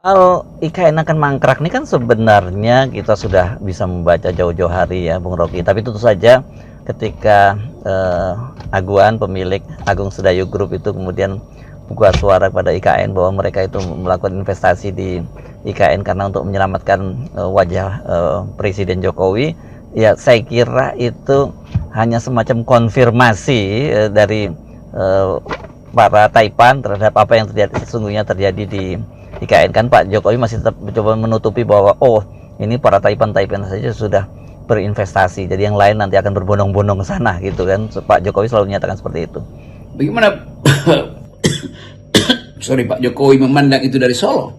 Kalau IKN akan mangkrak ini kan sebenarnya kita sudah bisa membaca jauh-jauh hari ya Bung Rocky. Tapi tentu saja ketika Aguan pemilik Agung Sedayu Group itu kemudian buka suara pada IKN bahwa mereka itu melakukan investasi di IKN karena untuk menyelamatkan wajah Presiden Jokowi, ya saya kira itu hanya semacam konfirmasi dari para Taipan terhadap apa yang sesungguhnya terjadi di IKN. Kan Pak Jokowi masih tetap mencoba menutupi bahwa ini para Taipan saja sudah berinvestasi, jadi yang lain nanti akan berbondong-bondong ke sana gitu kan. Pak Jokowi selalu menyatakan seperti itu. Bagaimana Pak Jokowi memandang itu dari Solo?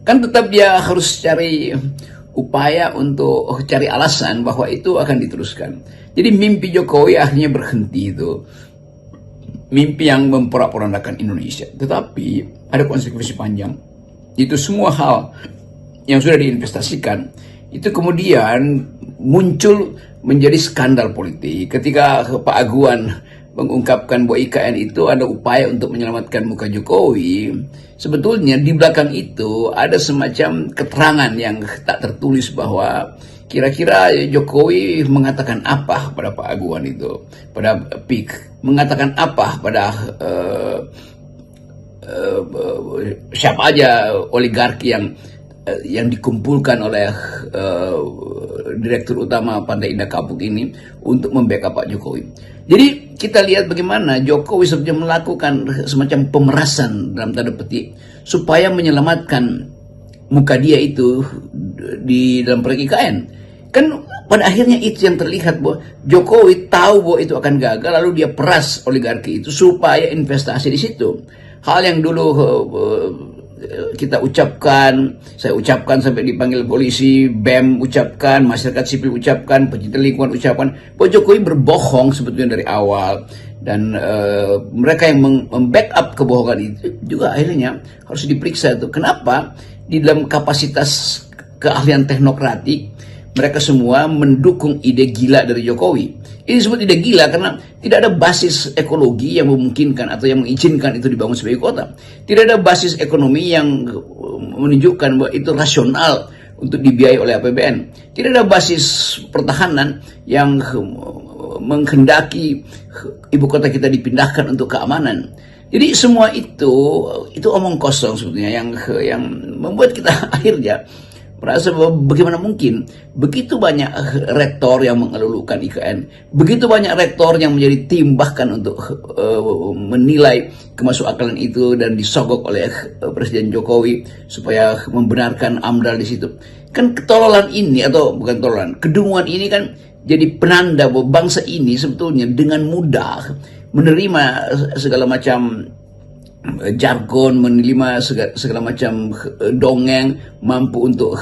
Kan tetap dia harus cari upaya untuk cari alasan bahwa itu akan diteruskan. Jadi mimpi Jokowi akhirnya berhenti itu. Mimpi yang memporak-porandakan Indonesia. Tetapi ada konsekuensi panjang. Itu semua hal yang sudah diinvestasikan itu kemudian muncul menjadi skandal politik ketika Pak Aguan mengungkapkan bahwa IKN itu ada upaya untuk menyelamatkan muka Jokowi. Sebetulnya di belakang itu ada semacam keterangan yang tak tertulis bahwa kira-kira Jokowi mengatakan apa pada Pak Aguan itu, pada PIK, mengatakan apa pada siapa aja oligarki yang dikumpulkan oleh Direktur Utama Pantai Indah Kapuk ini untuk membackup Pak Jokowi. Jadi kita lihat bagaimana Jokowi sebenarnya melakukan semacam pemerasan dalam tanda petik supaya menyelamatkan muka dia itu di dalam proyek IKN. Kan pada akhirnya itu yang terlihat bahwa Jokowi tahu bahwa itu akan gagal, lalu dia peras oligarki itu supaya investasi di situ. Hal yang dulu kita ucapkan, saya ucapkan sampai dipanggil polisi, BEM ucapkan, masyarakat sipil ucapkan, pecinta lingkungan ucapkan, bahwa Jokowi berbohong sebetulnya dari awal. Dan mereka yang membackup kebohongan itu juga akhirnya harus diperiksa itu. Kenapa? Di dalam kapasitas keahlian teknokratik, mereka semua mendukung ide gila dari Jokowi. Ini disebut ide gila karena tidak ada basis ekologi yang memungkinkan atau yang mengizinkan itu dibangun sebagai kota. Tidak ada basis ekonomi yang menunjukkan bahwa itu rasional untuk dibiayai oleh APBN. Tidak ada basis pertahanan yang menghendaki ibu kota kita dipindahkan untuk keamanan. Jadi semua itu omong kosong sebetulnya yang membuat kita akhirnya merasa bahwa bagaimana mungkin begitu banyak rektor yang mengelulukan IKN, begitu banyak rektor yang menjadi tim bahkan untuk menilai kemasukakalan itu dan disogok oleh Presiden Jokowi supaya membenarkan AMDAL di situ. Kan ketololan ini, atau bukan ketololan, kedunguan ini kan jadi penanda bahwa bangsa ini sebetulnya dengan mudah menerima segala macam jargon, menerima segala macam dongeng, mampu untuk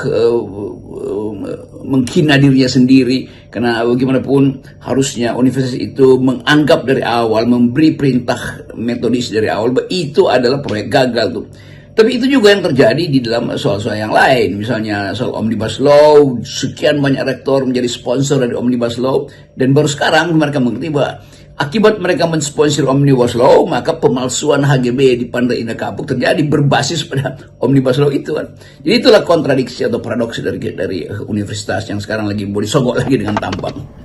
menghina dirinya sendiri. Karena bagaimanapun harusnya universitas itu menganggap dari awal, memberi perintah metodis dari awal bahwa itu adalah proyek gagal tuh. Tapi itu juga yang terjadi di dalam soal-soal yang lain. Misalnya soal Omnibus Law, sekian banyak rektor menjadi sponsor dari Omnibus Law, dan baru sekarang mereka mengerti bahwa akibat mereka mensponsor Omnibus Law, maka pemalsuan HGB di Pantai Indah Kapuk terjadi berbasis pada Omnibus Law itu kan. Jadi itulah kontradiksi atau paradoks dari universitas yang sekarang lagi mau disogok lagi dengan tampang.